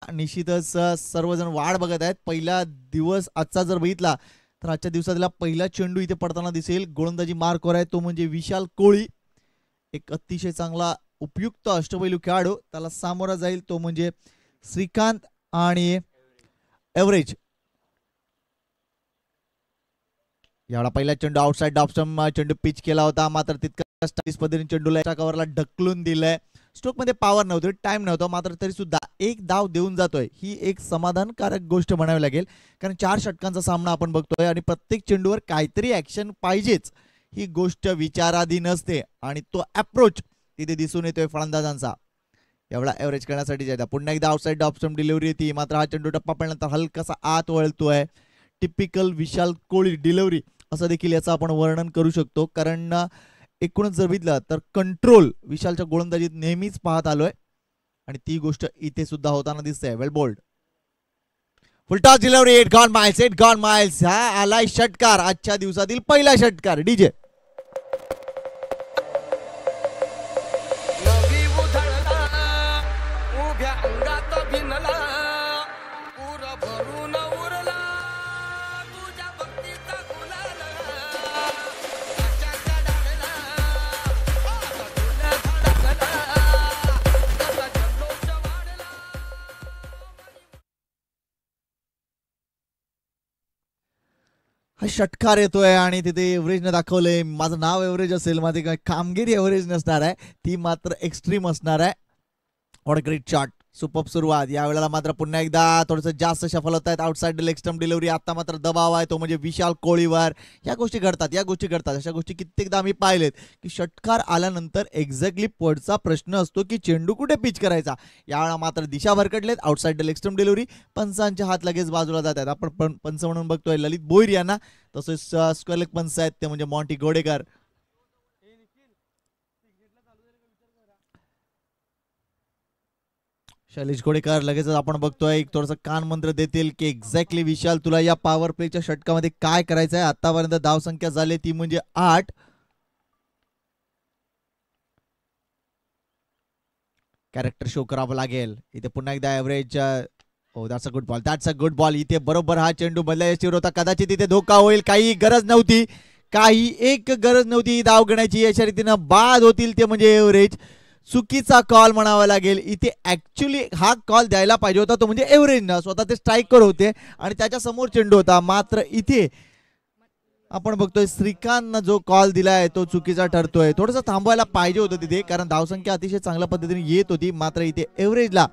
निश्चितच सर्वजण वाट बघत आहेत. पहिला दिवस आजचा जर बघितला तर आजच्या दिवसातला पहिला चेंडू इथे पडताना दिसेल. गोलंदाजी मार्कवर आहे तो म्हणजे विशाल कोळी, एक अतिशय चांगला उपयुक्त अष्टपैलू खेळाडू. त्याला सामोरा जाईल तो म्हणजे श्रीकांत आणि एव्हरेज. यावेळा पहिला चेंडू आउटसाइड ऑप्शन चेंडू पिच केला होता, मात्र तितका स्टाईलिश पद्धतीने चेंडूला कव्हरला ढकलून दिलंय. स्ट्रोक मध्ये पॉवर नव्हती, टाइम नव्हता, मात्र तरी सुद्धा एक धाव देऊन जातोय. ही एक समाधानकारक गोष्ट म्हणावी लागेल, कारण 4 षटकांचा सामना आपण बघतोय आणि प्रत्येक चेंडूवर काहीतरी ऍक्शन पाहिजेच. ही गोष्ट विचाराधीन असते आणि तो अप्रोच तिथे दिसून येतोय फलंदाजांचा. एवढा एव्हरेज करण्यासाठी जायचा. पुन्हा एकदा आउटसाइड ऑप्शन डिलिव्हरी येते, मात्र हा चेंडू टप्पा पडल्यानंतर हलकासा आत वळतोय. टिपिकल विशाल कोळी डिलिव्हरी असं देखील याचं आपण वर्णन करू शकतो, कारण एकूणच जर बघितलं तर कंट्रोल विशालच्या गोलंदाजीत नेहमीच पाहत आलोय आणि ती गोष्ट इथे सुद्धा होताना दिसते. Well bowled full toss delivery, 8 gone miles. हा आलाय षटकार, आजच्या दिवसातील पहिला षटकार. डीजे हा षटकार येतोय आणि तिथे एव्हरेजने दाखवलंय माझं नाव एव्हरेज असेल, माझी काय कामगिरी एव्हरेज नसणार आहे, ती मात्र एक्स्ट्रीम असणार आहे. व्हॉट ग्रेट शॉट, सुपर सुरुवात. यावेळेला मात्र पुन्हा एकदा थोडंसं जास्त सफल होत आहेत. Outside leg stump delivery. आता मात्र दबाव आहे तो म्हणजे विशाल कोळीवर. या गोष्टी घडतात. अशा गोष्टी कित्येकदा आम्ही पाहिलेत की षटकार आल्यानंतर एक्झॅक्टली पुढचा प्रश्न असतो की चेंडू कुठे पिच करायचा. यावेळेला मात्र दिशा भरकटलेत. Outside leg stump delivery. पंचांचे हात लगेच बाजूला जात आहेत. आपण पंच म्हणून बघतोय ललित बोईर यांना, तसेच स्क्वेअर लेग पंच आहेत ते म्हणजे मॉन्टी गोडेकर. शैलेश गोडेकर लगेच आपण बघतोय एक थोडंसं कान मंत्र देतील की एक्झॅक्टली विशाल तुला या पॉवर प्लेच्या षटकामध्ये काय करायचं आहे. आतापर्यंत धाव संख्या झाली ती म्हणजे 8. कॅरेक्टर शो करावं लागेल इथे. पुन्हा एकदा average. O that's a good ball. इथे बरोबर हा चेंडू बदलायचा होता. कदाचित इथे धोका होईल, काही गरज नव्हती, गरज नव्हती धाव घेण्याची. अशा रीतीनं बाद होतील ते म्हणजे एव्हरेज. चुकीचा कॉल म्हणावा लागेल इथे. ऍक्च्युली हा कॉल द्यायला पाहिजे होता तो म्हणजे एव्हरेजनं. स्वतः ते स्ट्राईकर होते आणि त्याच्या समोर चेंडू होता, मात्र इथे आपण बघतोय श्रीकांतनं जो कॉल दिलाय तो चुकीचा ठरतोय. थोडंसं थांबवायला पाहिजे होतं तिथे, कारण धावसंख्या अतिशय चांगल्या पद्धतीने येत होती. मात्र इथे एव्हरेजला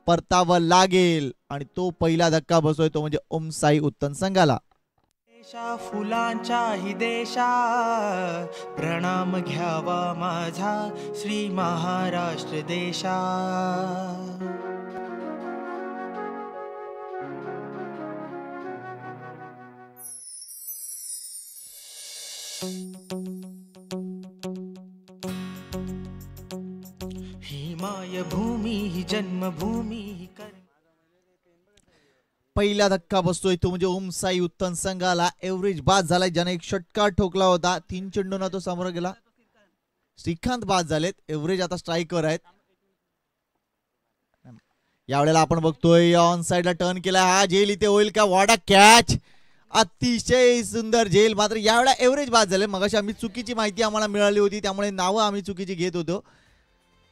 परतावं लागेल आणि तो पहिला धक्का बसतोय तो म्हणजे ओम साई उत्तन संघाला. फुलांच्या ही देशा प्रणाम घ्यावा माझा श्री महाराष्ट्र देशा. ही मायभूमी ही जन्मभूमी ही पहिला धक्का बसतोय तो म्हणजे ओम साई उत्तन संघाला. एव्हरेज बाद झालाय, ज्याने एक षटकार ठोकला होता. 3 चेंडूंना तो समोर गेला. श्रीकांत बाद झालेत. एव्हरेज आता स्ट्राईकर आहेत. यावेळेला आपण बघतोय ऑन साइडला टर्न केला. हा झेल इथे होईल का? वॉट अ कॅच, अतिशय सुंदर झेल. मात्र यावेळेला एव्हरेज बाद झाले. मगाशी आम्ही चुकीची माहिती आम्हाला मिळाली होती, त्यामुळे नावं आम्ही चुकीची घेत होतो.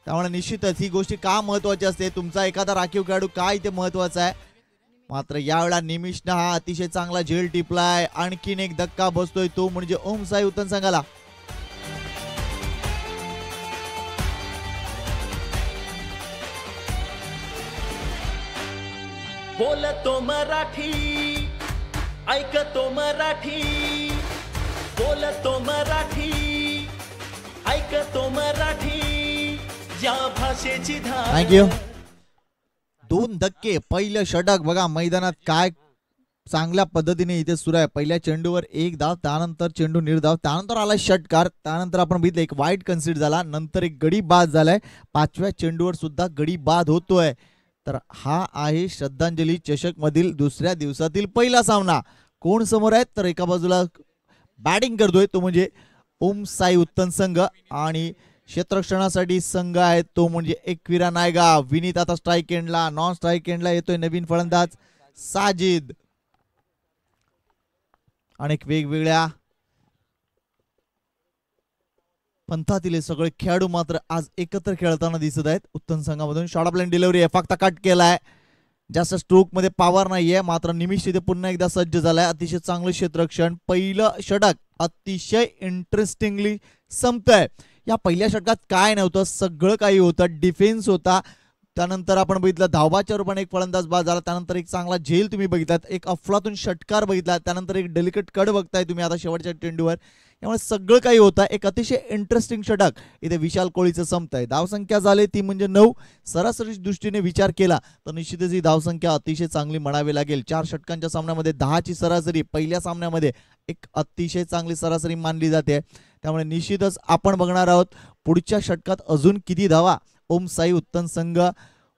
त्यामुळे निश्चितच ही गोष्टी का महत्वाची असते, तुमचा एखादा राखीव खेळाडू का इथे महत्वाचा आहे. मात्र यावेळेला निमिषनं हा अतिशय चांगला झेल टिपलाय. आणखीन एक धक्का बसतोय तो म्हणजे ओम साई उत्तन संघाला. बोलतो मराठी, ऐकतो मराठी, बोलतो मराठी, ऐकतो मराठी, या भाषेची धार. थँक्यू. 2 धक्के. पहिलं षटक बघा मैदानात काय चांगल्या पद्धतीने इथे सुरू आहे. पहिल्या चेंडूवर 1 धाव, त्यानंतर चेंडू निर्धाव, त्यानंतर आला षटकार, त्यानंतर आपण बघितलं एक वाईट कन्सिडर झाला, नंतर एक गडी बाद झालाय. 5व्या चेंडूवर सुद्धा गडी बाद होतोय. तर हा आहे श्रद्धांजली चषक मधील दुसऱ्या दिवसातील पहिला सामना. कोण समोर आहेत तर एका बाजूला बॅटिंग करतोय तो म्हणजे ओम साई उत्तन संघ आणि क्षेत्ररक्षणासाठी संघ आहे तो म्हणजे एकविरा नायगाव. विनीत आता स्ट्राईक एंडला, नॉन स्ट्राईक एंडला येतोय नवीन फलंदाज साजिद. अनेक वेगवेगळ्या पंथातील सगळे खेळाडू मात्र आज एकत्र खेळताना दिसत आहेत उत्तम संघामधून. शॉर्ट ऑफ लाईन डिलिव्हरी आहे, फक्त कट केलाय. जास्त स्ट्रोक मध्ये पॉवर नाहीये, मात्र निमिष इथे पुन्हा एकदा सज्ज झालाय. अतिशय चांगलं क्षेत्ररक्षण. पहिलं षटक अतिशय इंटरेस्टिंगली संपतंय. या पहिल्या षटकात काय नव्हतं, सगळं काही होतं. डिफेन्स होता, त्यानंतर आपण बघितलं धावबाच्या रूपाने एक फलंदाज बाद झाला, त्यानंतर एक चांगला झेल तुम्ही बघितलात, एक अफलातून षटकार बघितला, त्यानंतर एक डेलिकेट कट बघताय तुम्ही आता शेवटच्या चेंडूवर. त्यामुळे सगळं काही होतं. एक अतिशय इंटरेस्टिंग षटक इथे विशाल कोळीचं संपतंय. धावसंख्या झाली ती म्हणजे 9. सरासरी दृष्टीने विचार केला तर निश्चितच ही धावसंख्या अतिशय चांगली म्हणावी लागेल. 4 षटकांच्या सामन्यामध्ये 10ची सरासरी पहिल्या सामन्यामध्ये एक अतिशय चांगली सरासरी मानली जाते. त्यामुळे निश्चितच आपण बघणार आहोत पुढच्या षटकात अजून किती धावा ओम साई उत्तम संघ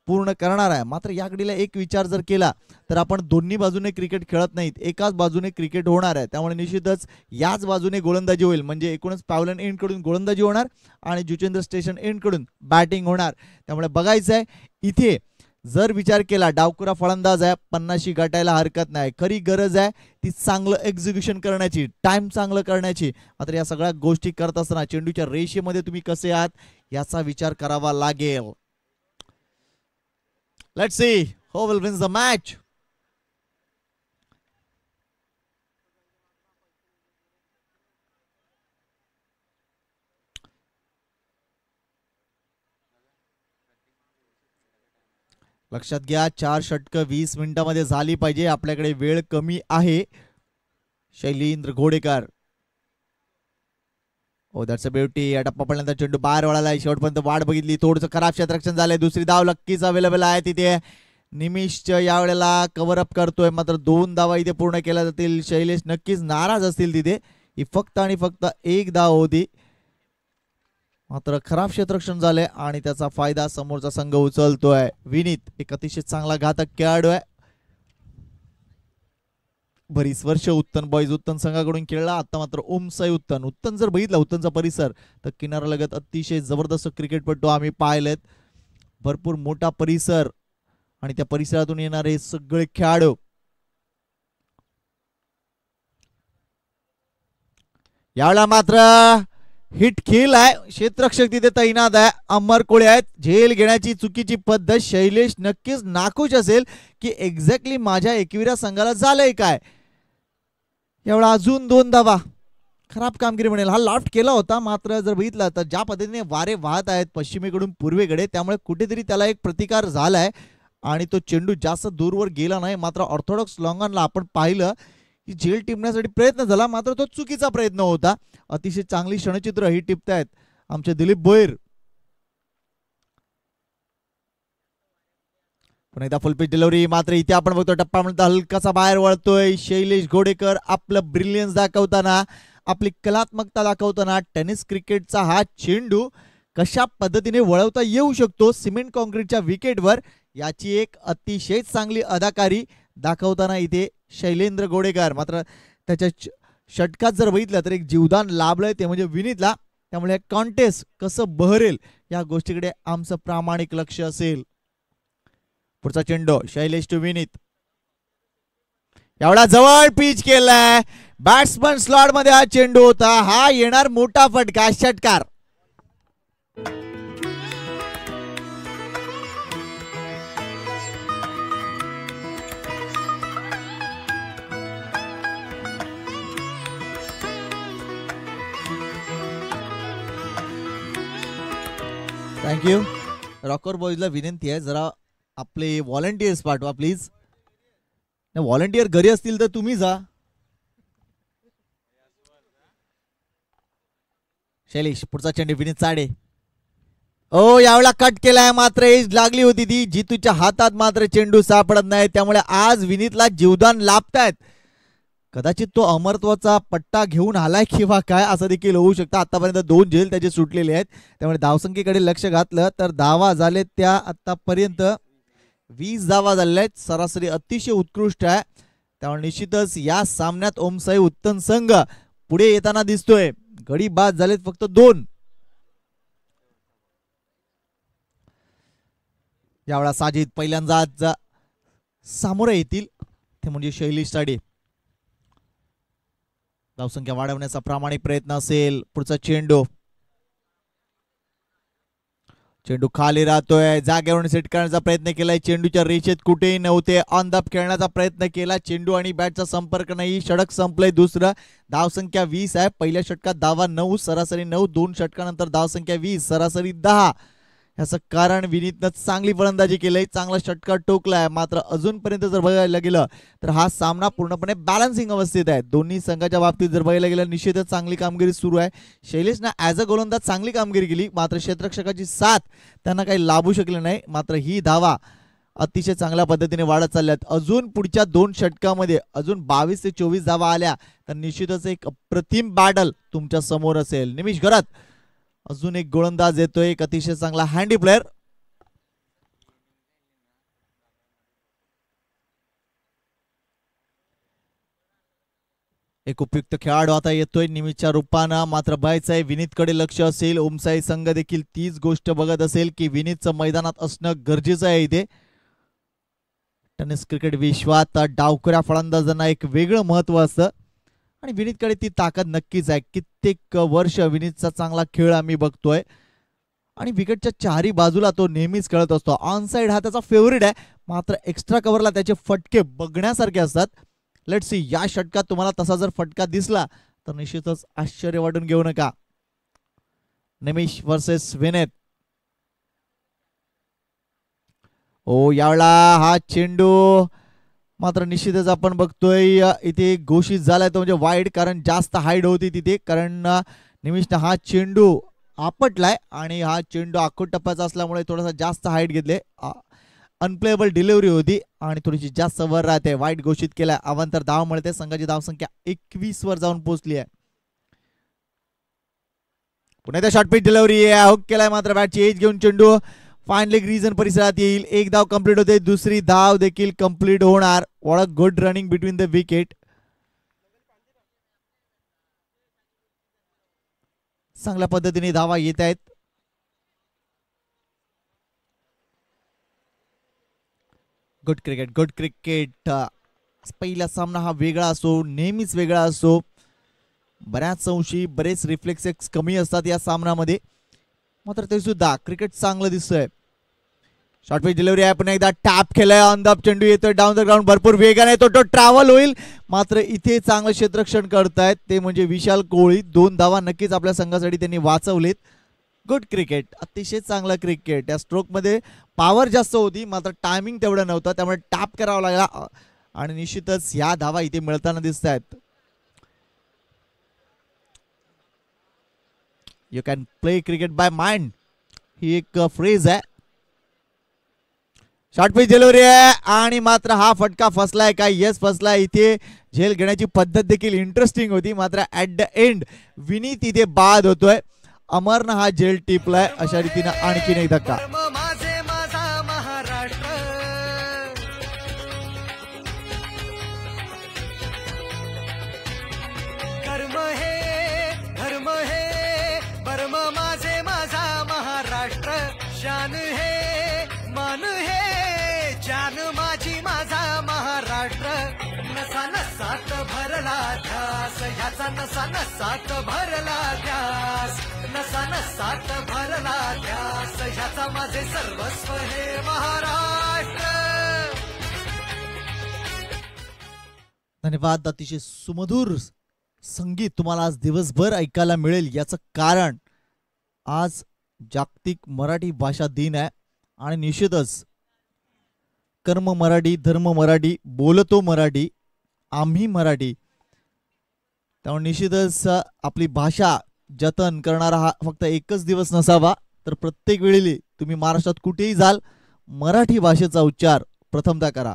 पूर्ण करणार आहे. मात्र या घडीला एक विचार जर केला तर आपण दोन्ही बाजूने क्रिकेट खेळत नाहीत, एकाच बाजूने क्रिकेट होणार आहे. त्यामुळे निश्चितच याच बाजूने गोलंदाजी होईल, म्हणजे एकूणच पॅव्हलियन एंड कडून गोलंदाजी होणार आणि जुचेंद्र स्टेशन एंड कडून बॅटिंग होणार. त्यामुळे बघायचं आहे इथे जर विचार केला डावखुरा फलंदाज आहे, 50शी गाठायला हरकत नाही. खरी गरज आहे ती चांगलं एक्झिक्युशन करण्याची, टाइम चांगलं करण्याची. मात्र या सगळ्या गोष्टी करत असताना चेंडूच्या रेषेमध्ये तुम्ही कसे आहात याचा विचार करावा लागेल. Let's see who will win the match. लक्षात घ्या 4 षटकं 20 मिनिटांमध्ये झाली पाहिजे. आपल्याकडे वेळ कमी आहे. शैलेंद्र घोडेकर, ओ दॅट्स अ ब्युटी. या टप्प्यापर्यंत चेंडू बाहेर वळाला, शेवटपर्यंत वाट बघितली, थोडंसं खराब क्षेत्ररक्षण झालंय. दुसरी धाव नक्कीच अवेलेबल आहे तिथे. निमिष यावेळेला कव्हर अप करतोय, मात्र 2 धावा इथे पूर्ण केल्या जातील. शैलेश नक्कीच नाराज असतील तिथे. ही फक्त आणि फक्त 1 धाव होती, मात्र खराब क्षेत्ररक्षण झाले आणि त्याचा फायदा समोरचा संघ उचलतोय. विनीत एक अतिशय चांगला घातक खेळाडू आहे. बरीच वर्ष उत्तन बॉईज उत्तन संघाकडून खेळला. आता मात्र ओम साई उत्तन जर बघितला उत्तनचा परिसर तर किनाऱ्यालगत अतिशय जबरदस्त क्रिकेटपटू आम्ही पाहिलेत. भरपूर मोठा परिसर आणि त्या परिसरातून येणारे सगळे खेळाडू. यावेळेला मात्र हिट खेळ आहे. क्षेत्ररक्षक तिथे तैनात आहे. अमर कोळे आहेत. झेल घेण्याची चुकीची पद्धत. शैलेश नक्कीच नाखुश असेल की एक्झॅक्टली माझ्या एकविरा संघाला झालंय काय. एवढा अजून 2 धावा. खराब कामगिरी म्हणेल. हा लॉफ्ट केला होता, मात्र जर बघितलं तर ज्या पद्धतीने वारे वाहत आहेत पश्चिमेकडून पूर्वेकडे, त्यामुळे कुठेतरी त्याला एक प्रतिकार झालाय आणि तो चेंडू जास्त दूरवर गेला नाही. मात्र ऑर्थोडॉक्स लॉंगॉनला आपण पाहिलं की झेल टिपण्यासाठी प्रयत्न झाला, मात्र तो चुकीचा प्रयत्न होता. अतिशय चांगली क्षणचित्र ही टिपतायत आमचे दिलीप भोईर. पुन्हा एकदा फुल पिच डिलिव्हरी. मात्र इथे आपण बघतो टप्पा म्हणता हलकासा बाहेर वळतोय. शैलेश घोडेकर आपलं ब्रिलियन्स दाखवताना, आपली कलात्मकता दाखवताना, टेनिस क्रिकेटचा हा चेंडू कशा पद्धतीने वळवता येऊ शकतो सिमेंट कॉन्क्रीटच्या विकेटवर याची एक अतिशय चांगली अदाकारी दाखवताना इथे शैलेंद्र घोडेकर. मात्र त्याच्या षटकात जर बघितलं तर एक जीवदान लाभलंय ते म्हणजे विनीतला. त्यामुळे कॉन्टेस्ट कसं बहरेल या गोष्टीकडे आमचं प्रामाणिक लक्ष असेल. पुढचा चेंडू शैलेश टू विनीत. एवढा जवळ पिच केलाय. बॅट्समन स्लॉट मध्ये हा चेंडू होता. हा येणार मोठा फटका, षटकार. थँक्यू. रॉकर बॉयजला विनंती आहे जरा आपले व्हॉलंटियर्स पाठवा प्लीज. व्हॉलंटियर घरी असतील तर तुम्ही जा. शैलेश पुढचा चेंडू विनीत चाडे. ओ यावेळेला कट केलाय, मात्र एज लागली होती ती. जितूच्या हातात मात्र चेंडू सापडत नाही. त्यामुळे आज विनीतला जीवदान लाभतायत. कदाचित तो अमरत्वाचा पट्टा घेऊन आलाय किंवा काय असं देखील होऊ शकतं. आतापर्यंत 2 झेल त्याचे सुटलेले आहेत. त्यामुळे धावसंख्येकडे लक्ष घातलं तर धावा झाले त्या आतापर्यंत 20 धावा झालेल्या आहेत. सरासरी अतिशय उत्कृष्ट आहे. त्यामुळे निश्चितच या सामन्यात ओमसाई उत्तम संघ पुढे येताना दिसतोय. गडी बाद झालेत फक्त 2. यावेळा साजिद पहिल्यांदाच सामोरे येतील ते म्हणजे शैलेश साडे. धावसंख्या वाढवण्याचा प्रामाणिक प्रयत्न असेल. पुढचा चेंडू खाली राहतोय. जागेवरून सेट करण्याचा प्रयत्न केलाय. चेंडूच्या रेषेत कुठेही नव्हते. ऑन द खेळण्याचा प्रयत्न केला. चेंडू आणि बॅटचा संपर्क नाही. षटक संपलंय दुसरं. धावसंख्या 20 आहे. पहिल्या षटकात धावा 9, सरासरी 9. 2 षटकानंतर धावसंख्या 20, सरासरी 10. याचं कारण विनीतनं चांगली फलंदाजी केली, चांगला षटकार टोकलाय. मात्र अजूनपर्यंत जर बघायला गेलं तर हा सामना पूर्णपणे बॅलन्सिंग अवस्थेत आहे. दोन्ही संघाच्या बाबतीत जर बघायला गेलं निश्चितच चांगली कामगिरी सुरू आहे. शैलेशनं ॲज अ गोलंदाज चांगली कामगिरी केली, मात्र क्षेत्ररक्षकाची साथ त्यांना काही लाभू शकले नाही. मात्र ही धावा अतिशय चांगल्या पद्धतीने वाढत चालल्यात. अजून पुढच्या 2 षटकामध्ये अजून 22 ते 24 धावा आल्या तर निश्चितच एक अप्रतिम बॅटल तुमच्या समोर असेल. निमिष घरात अजून एक गोलंदाज येतोय, एक अतिशय चांगला हँडी प्लेअर. एक उपयुक्त खेळाडू आता येतोय निमिषच्या रूपानं. मात्र बघायचं आहे विनीतकडे लक्ष असेल. ओमसाई संघ देखील तीच गोष्ट बघत असेल की विनीतचं मैदानात असणं गरजेचं आहे. इथे टेनिस क्रिकेट विश्वात डावखऱ्या फलंदाजांना एक वेगळं महत्व असतं आणि विनीतकडे ती ताकद नक्कीच आहे. कित्येक वर्ष विनीतचा चांगला खेळ आम्ही बघतोय आणि विकेटच्या चारी बाजूला तो नेहमीच खेळत असतो. ऑन साइड हा त्याचा फेवरेट आहे. मात्र एक्स्ट्रा कव्हरला त्याचे फटके बघण्यासारखे असतात. लेट्स सी या षटकात तुम्हाला तसा जर फटका दिसला तर निश्चितच आश्चर्य वाटून घेऊ नका. निमिष वर्सेस विनीत. ओ यावेळा हा चेंडू मात्र निश्चितच आपण बघतोय इथे घोषित झालाय तो म्हणजे वाईड, कारण जास्त हाईट होती तिथे. कारण निमिषने हा चेंडू आपटलाय आणि हा चेंडू आखूड टप्प्याचा असल्यामुळे थोडासा जास्त हाईट घेतले. अनप्लेएबल डिलिव्हरी होती आणि थोडीशी जास्त वर राहते. वाईट घोषित केलाय. अवांतर धाव मिळते. संघाची धावसंख्या 21 वर जाऊन पोहोचली आहे. पुन्हा त्या शॉर्टपिच डिलिव्हरी हुक केलाय, मात्र बॅटची एज घेऊन चेंडू फाईन लेग रिजन परिसरात येईल. एक धाव कंप्लीट होते. दुसरी धाव देखील कंप्लीट होणार. What a good running between the wicket. चांगल्या पद्धतीने धावा येत आहेत. Good cricket, good cricket. पहिला सामना हा वेगळा असो, नेहमीच वेगळा असो. बऱ्याच अंशी बरेच रिफ्लेक्सेस कमी असतात या सामन्यामध्ये, मात्र ते सुद्धा क्रिकेट चांगलं दिसतंय. शॉर्ट पिच डिलिव्हरी आहे. पुन्हा एकदा टॅप केलाय. ऑन द चेंडू येतोय डाऊन द ग्राउंड. भरपूर वेगाने तो ट्रॅव्हल होईल, मात्र इथे चांगलं क्षेत्ररक्षण करतायत ते म्हणजे विशाल कोहली. 2 धावा नक्कीच आपल्या संघासाठी त्यांनी वाचवलेत. गुड क्रिकेट, अतिशय चांगला क्रिकेट. या स्ट्रोक मध्ये पॉवर जास्त होती, मात्र टायमिंग तेवढं नव्हतं, त्यामुळे टॅप करावा लागला आणि निश्चितच या धावा इथे मिळताना दिसत आहेत. You can play cricket by mind ही एक फ्रेज आहे. शॉर्ट पिच डिलिव्हरी आहे आणि मात्र हा फटका फसलाय का? येस फसलाय. इथे झेल घेण्याची पद्धत देखील इंटरेस्टिंग होती, मात्र ऍट द एंड विनीत इथे बाद होतोय. अमरनं हा झेल टिपलाय. अशा रीतीने आणखीन एक धक्का. शान है मान है जान माझी माझा महाराष्ट्र. नसा नसात भरला ध्यास ह्याचा, नसा नसात भरला ध्यास, नसा नसात भरला ध्यास ह्याचा, माझे सर्वस्व हे महाराष्ट्र. धन्यवाद. अतिशय सुमधुर संगीत तुम्हाला आज दिवसभर ऐकायला मिळेल. याचं कारण आज जागतिक मराठी भाषा दिन आहे आणि निश्चितच कर्म मराठी, धर्म मराठी, बोलतो मराठी, आम्ही मराठी. त्यामुळे निश्चितच आपली भाषा जतन करणारा हा फक्त एकच दिवस नसावा, तर प्रत्येक वेळी तुम्ही महाराष्ट्रात कुठेही जाल मराठी भाषेचा उच्चार प्रथमतः करा.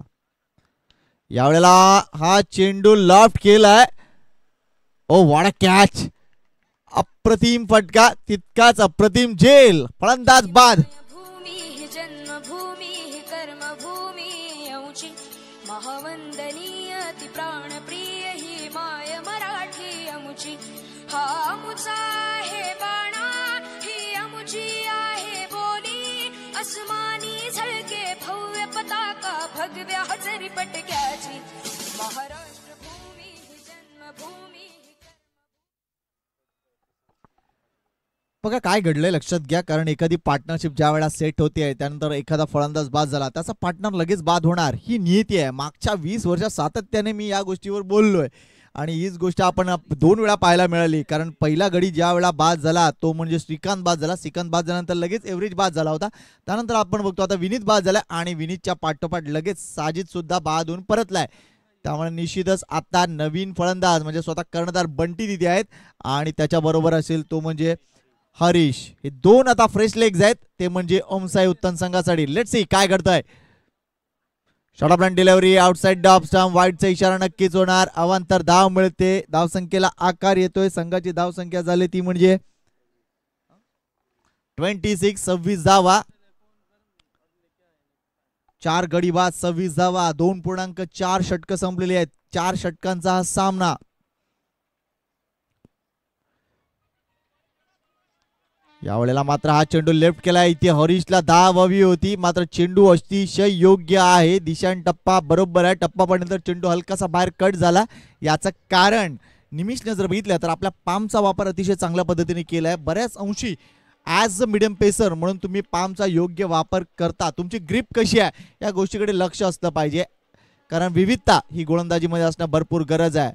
यावेळेला हा चेंडू लॉफ्ट केलाय. ओ व्हॉट अ कॅच. अप्रतिम फटका, तितकाच अप्रतिम झेल. फलंदाज बाद. भूमी ही जन्मभूमी ही कर्मभूमी औची, महावंदनीय ती प्राणप्रिय ही माय मराठी अमुची. हा अमुचा आहे बाणा ही अमुची आहे बोली, अस्मानी झळके भगव्या हजरी पटक्याची महाराष्ट्र भूमी ही जन्मभूमी ही बघा काय घडलंय लक्षात घ्या, कारण एखादी पार्टनरशिप ज्या वेळेला सेट होते त्यानंतर एखादा फलंदाज बाद झाला त्याचा पार्टनर लगेच बाद होणार ही नियती आहे. मागच्या 20 वर्षात सातत्याने मी या गोष्टीवर बोललोय आणि हीच गोष्ट आपण 2 वेळा पाहायला मिळाली. कारण पहिला गडी ज्या वेळेला बाद झाला तो म्हणजे श्रीकांत बाद झाला. श्रीकांत बाद झाल्यानंतर लगेच एव्हरेज बाद झाला होता. त्यानंतर आपण बघतो आता विनीत बाद झाला आणि विनीतच्या पाठोपाठ लगेच साजिद सुद्धा बाद होऊन परतलाय. त्यामुळे निश्चितच आता नवीन फलंदाज म्हणजे स्वतः कर्णधार बंटी तिथे आहेत आणि त्याच्याबरोबर असेल तो म्हणजे हरीश. हे 2 आता फ्रेश लेग्स आहेत ते म्हणजे ओमसाई उत्तम संघासाठी. लेट्स सी काय घडतंय. Short of delivery outside off stump वाईडचा इशारा नक्कीच होणार. अवांतर धाव मिळते. धावसंख्येला आकार येतोय. संघाची धावसंख्या झाली ती म्हणजे 26 धावा. 4 गडी बाद 26 धावा 2.4 षटकं संपलेली आहेत. 4 षटकांचा हा सामना. यावेळेला मात्र हा चेंडू लेफ्ट केला. इथे हरीशला धाव हवी होती मात्र चेंडू अतिशय योग्य आहे. दिशान टप्पा बरोबर आहे. टप्पा पडल्यानंतर चेंडू हलकासा बाहेर कट झाला. याचं कारण निमिषने जर बघितलं तर आपल्या पामचा वापर अतिशय चांगल्या पद्धतीने केलाय. बऱ्याच अंशी ॲज अ मिडियम पेसर म्हणून तुम्ही पामचा योग्य वापर करता. तुमची ग्रिप कशी आहे या गोष्टीकडे लक्ष असलं पाहिजे, कारण विविधता ही गोलंदाजीमध्ये असणं भरपूर गरज आहे.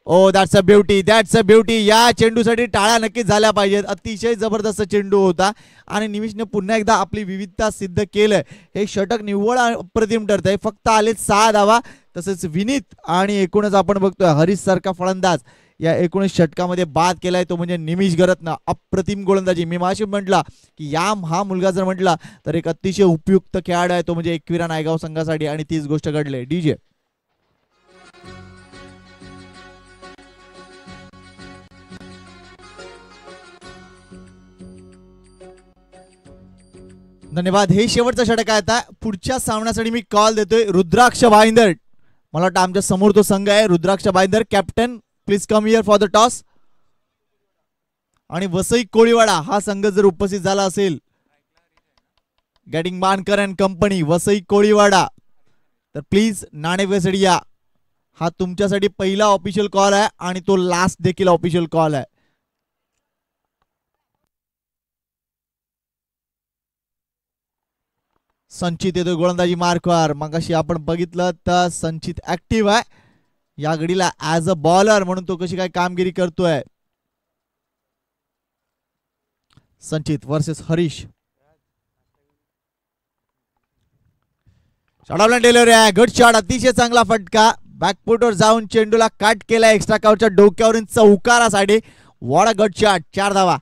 ओ that's a beauty, that's a beauty. या चेंडूसाठी टाळ्या नक्कीच झाल्या पाहिजेत. अतिशय जबरदस्त चेंडू होता आणि निमिषने पुन्हा एकदा आपली विविधता सिद्ध केलंय. हे षटक निव्वळ अप्रतिम ठरतंय. फक्त आले 6 धावा. तसेच विनीत आणि एकूणच आपण बघतोय हरीश सारखा फलंदाज या 19 षटकामध्ये बाद केलाय तो म्हणजे निमिष घरत्न. अप्रतिम गोलंदाजी. मी माशी म्हटला की हा मुलगा जर म्हटला तर एक अतिशय उपयुक्त खेळाडू आहे तो म्हणजे एकविरा नायगाव संघासाठी आणि तीच गोष्ट घडली. डीजे धन्यवाद. हे शेवटचं षटक आहे. आता पुढच्या सामन्यासाठी मी कॉल देतोय रुद्राक्ष भाईंदर. मला वाटतं आमच्या समोर तो संघ आहे Rudraksh Bhayander. Captain please come here for the toss. आणि वसई कोळीवाडा हा संघ जर उपस्थित झाला असेल गॅटिंग मानकर अँड कंपनी वसई कोळीवाडा तर प्लीज नाणेफेसाठी या. हा तुमच्यासाठी पहिला ऑफिशियल कॉल आहे आणि तो लास्ट देखील ऑफिशियल कॉल आहे. संचित येतो गोलंदाजी मार्कवर. मगाशी आपण बघितलं तर संचित ऍक्टिव्ह आहे या घडीला ऍज अ बॉलर म्हणून तो कशी काय कामगिरी करतोय. संचित वर्सेस हरीश. शॉर्ट डिलिव्हरी आहे. Good shot. अतिशय चांगला फटका. बॅकफुटवर जाऊन चेंडूला काट केला एक्स्ट्रा कव्हरच्या डोक्यावरून चौकारासाठी. What a good shot. 4 धावा.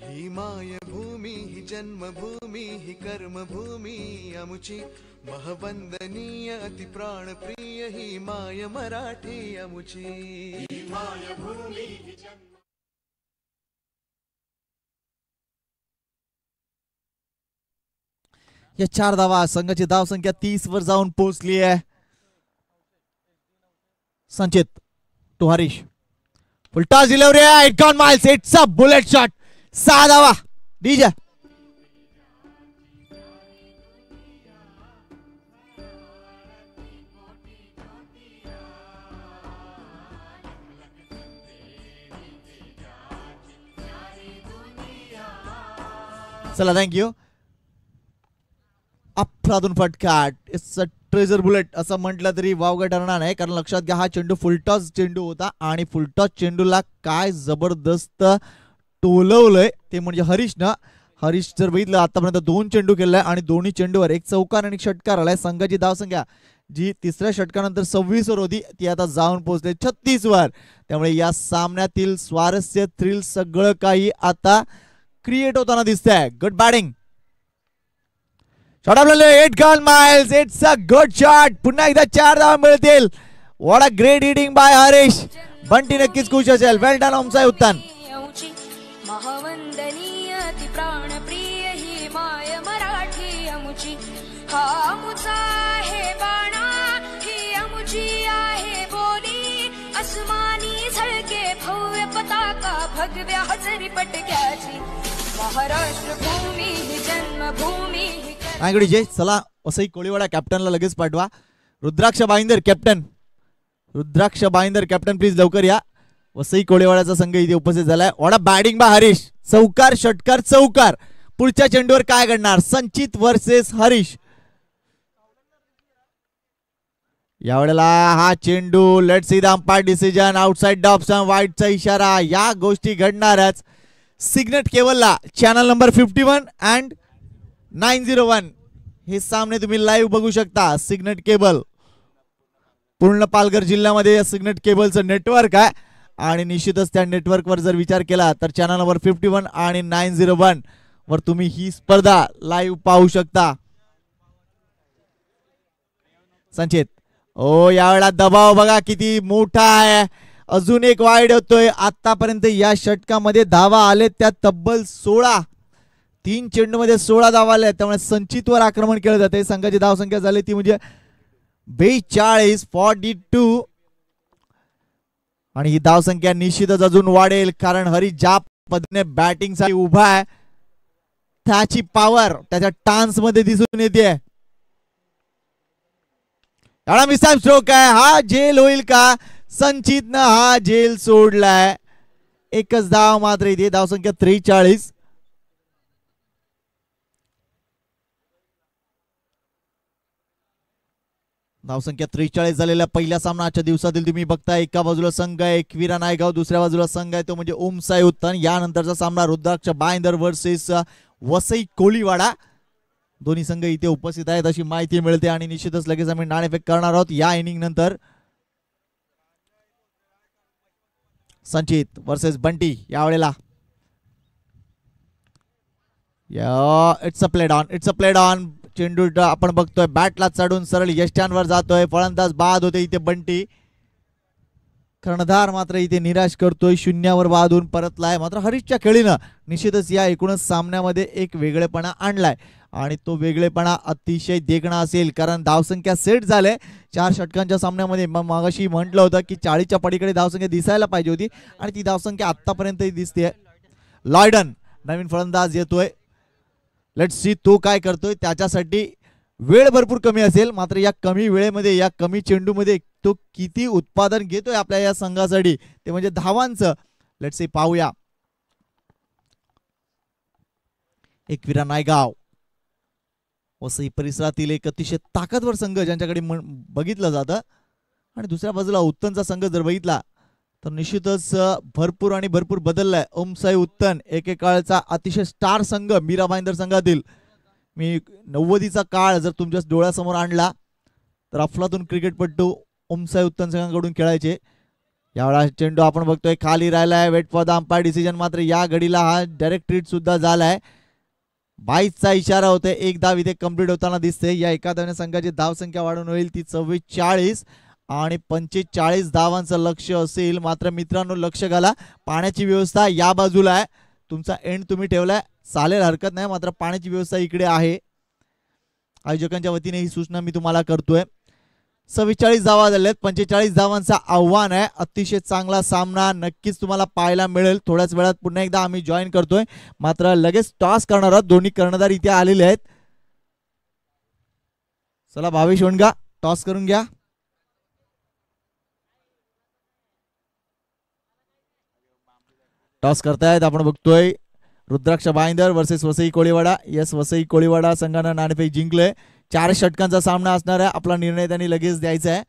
ही मायभूमी ही जन्मभूमी ही कर्मभूमी अमुची महवंदनीय अति प्राणप्रिय ही माय मराठी अमुची. ही मायभूमी ही या 4 धावा. संघाची धाव संख्या 30 वर जाऊन पोहोचली आहे. Sanchit to Harish. Full toss delivery आहे. It gone miles. It's a bullet shot. 6 धावा. डीजे चला थँक्यू. अफलातून फटका. इट्स अ ट्रेजर बुलेट असं म्हटलं तरी वावगं ठरणार नाही, कारण लक्षात घ्या हा चेंडू फुलटॉस चेंडू होता आणि फुलटॉस चेंडूला काय जबरदस्त टोलवलंय ते म्हणजे हरीशनं. हरीश जर बघितलं आतापर्यंत 2 चेंडू केलाय आणि दोन्ही चेंडूवर एक चौकार आणि षटकार आलाय. संघाची धावसंख्या जी तिसऱ्या षटकानंतर 26 वर होती ती आता जाऊन पोहोचले 36 वर. त्यामुळे या सामन्यातील स्वारस्य थ्रिल सगळं काही आता क्रिएट होताना दिसतंय. Good batting. Shot off 8 gone miles. It's a good shot. पुन्हा एकदा 4 धावा मिळतील. What a great hitting by Harish. Bunty नक्कीच खुश असेल. वेल डन ओमसाई उत्तम. महवंदनीय ती प्राणप्रिय ही माय मराठी अमुची. हा अमुचा आहे बाणा ही अमुची आहे बोली. अस्मानी झळके भव्य पताका भगव्या हजरी पटक्याची. महाराष्ट्र भूमी ही जन्मभूमी ही नायगडी जय. चला वसई कोळीवाडा कॅप्टनला लगेच पाठवा. रुद्राक्ष Bhayandar captain, rudraksha Bhayandar captain please लवकर या. वसई कोळीवाड्याचा संघ इथे उपस्थित झालाय. वडा बॅटिंग बा हरीश. चौकार षटकार चौकार. पुढच्या चेंडूवर काय घडणार? संचित वर्सेस हरीश. यावेळेला हा चेंडू let's see the umpire decision. Outside the option, वाईडचा इशारा. या गोष्टी घडणारच. सिग्नेट केबलला चॅनल नंबर 51 अँड 901 हे सामने तुम्ही लाईव्ह बघू शकता. सिग्नेट केबल पूर्ण पालघर जिल्ह्यामध्ये या सिग्नेट केबलचं नेटवर्क आहे आणि निश्चितच त्या नेटवर्कवर जर विचार केला तर चॅनल नंबर 51 आणि 901 वर तुम्ही ही स्पर्धा लाईव्ह पाहू शकता. संचित ओ यावेळेला दबाव बघा किती मोठा आहे. अजून एक वाईड होतोय. आतापर्यंत या षटकामध्ये धावा आले त्या तब्बल 16. 3 चेंडूमध्ये 16 धावा आल्या. त्यामुळे संचितवर आक्रमण केलं जाते. संघाची धावसंख्या झाली ती म्हणजे 42 आणि ही धावसंख्या निश्चितच अजून वाढेल कारण हरीश ज्या पद्धतीने बॅटिंग साठी उभा आहे त्याची पॉवर त्याच्या टान्स मध्ये दिसून येते. एवढा मिसाइल स्ट्रोक आहे. हा झेल होईल का? संचितनं हा झेल सोडलाय. एकच धाव मात्र इथे. धावसंख्या 43. धावसंख्या 43 झालेल्या पहिल्या सामना आजच्या दिवसातील तुम्ही बघताय. एका बाजूला संघ आहे एकविरा नायगाव, दुसऱ्या बाजूला संघ आहे तो म्हणजे ओमसाई उत्तन. यानंतरचा सामना रुद्राक्ष बाईंदर वर्सेस वसई कोळीवाडा. दोन्ही संघ इथे उपस्थित आहेत अशी माहिती मिळते आणि निश्चितच लगेच आम्ही नाणेफेक करणार आहोत या इनिंग नंतर. संचित वर्सेस बंटी. यावेळेला it's a played on, it's a played on. चेंडू आपण बघतोय बॅटला चढून सरळ यष्ट्यांवर जातोय. फलंदाज बाद होते इथे बंटी. कर्णधार मात्र इथे निराश करतोय. शून्यावर बादून परतलाय. मात्र हरीशच्या खेळीनं निश्चितच या एकूणच सामन्यामध्ये एक वेगळेपणा आणलाय आणि तो वेगळेपणा अतिशय देखणा असेल कारण धावसंख्या सेट झाले 4 षटकांच्या सामन्यामध्ये. मग मागाशी म्हटलं होतं की 40च्या पलीकडे धावसंख्या दिसायला पाहिजे होती आणि ती धावसंख्या आतापर्यंत दिसते. लॉयडन नवीन फलंदाज येतोय. लेट्स सी तो काय करतोय. त्याच्यासाठी वेळ भरपूर कमी असेल मात्र या कमी वेळेमध्ये या कमी चेंडूमध्ये तो किती उत्पादन घेतोय आपल्या या संघासाठी ते म्हणजे धावांचं. लेट्स सी पाहूया. एकविरा नायगाव वसई परिसरातील एक अतिशय ताकदवर संघ ज्यांच्याकडे बघितलं जातं आणि दुसऱ्या बाजूला उत्तनचा संघ जर बघितला तर निश्चितच भरपूर आणि भरपूर बदललाय. ओमसाई उत्तन एकेकाळचा अतिशय स्टार संघ मीरा भाईंदर संघातील. मी 90चा काळ जर तुमच्या डोळ्यासमोर आणला तर अफलातून क्रिकेटपटू ओमसाई उत्तन संघाकडून खेळायचे. यावेळा चेंडू आपण बघतोय खाली राहिलाय. Wait for the umpire decision. मात्र या घडीला हा डायरेक्ट ट्रीट सुद्धा झालाय. 22चा इशारा होतोय. एक धाव इथे कंप्लीट होताना दिसते. या एका धावने संघाची धावसंख्या वाढून होईल ती 44 आणि 45 धावांचं लक्ष असेल. मात्र मित्रांनो लक्ष घाला पाण्याची व्यवस्था या बाजूला आहे. तुमचा एंड तुम्ही ठेवलाय चालेल हरकत नाही मात्र पाण्याची व्यवस्था इकडे आहे. आयोजकांच्या वतीने ही सूचना मी तुम्हाला करतोय. 44 धावा झाल्यात. 45 धावांचा आव्हान आहे. अतिशय चांगला सामना नक्कीच तुम्हाला पाहायला मिळेल. थोड्याच वेळात पुन्हा एकदा आम्ही जॉईन करतोय मात्र लगेच टॉस करणार आहोत. दोन्ही कर्णधार इथे आलेले आहेत. चला भावेश वणगा टॉस करून घ्या. टॉस करतायत. आपण बघतोय रुद्राक्ष बाईंदर वर्सेस वसई कोळीवाडा. यस वसई कोळीवाडा संघानं नाणेफेक जिंकले. 4 षटकांचा सामना असणार आहे. आपला निर्णय त्यांनी लगेच द्यायचा आहे.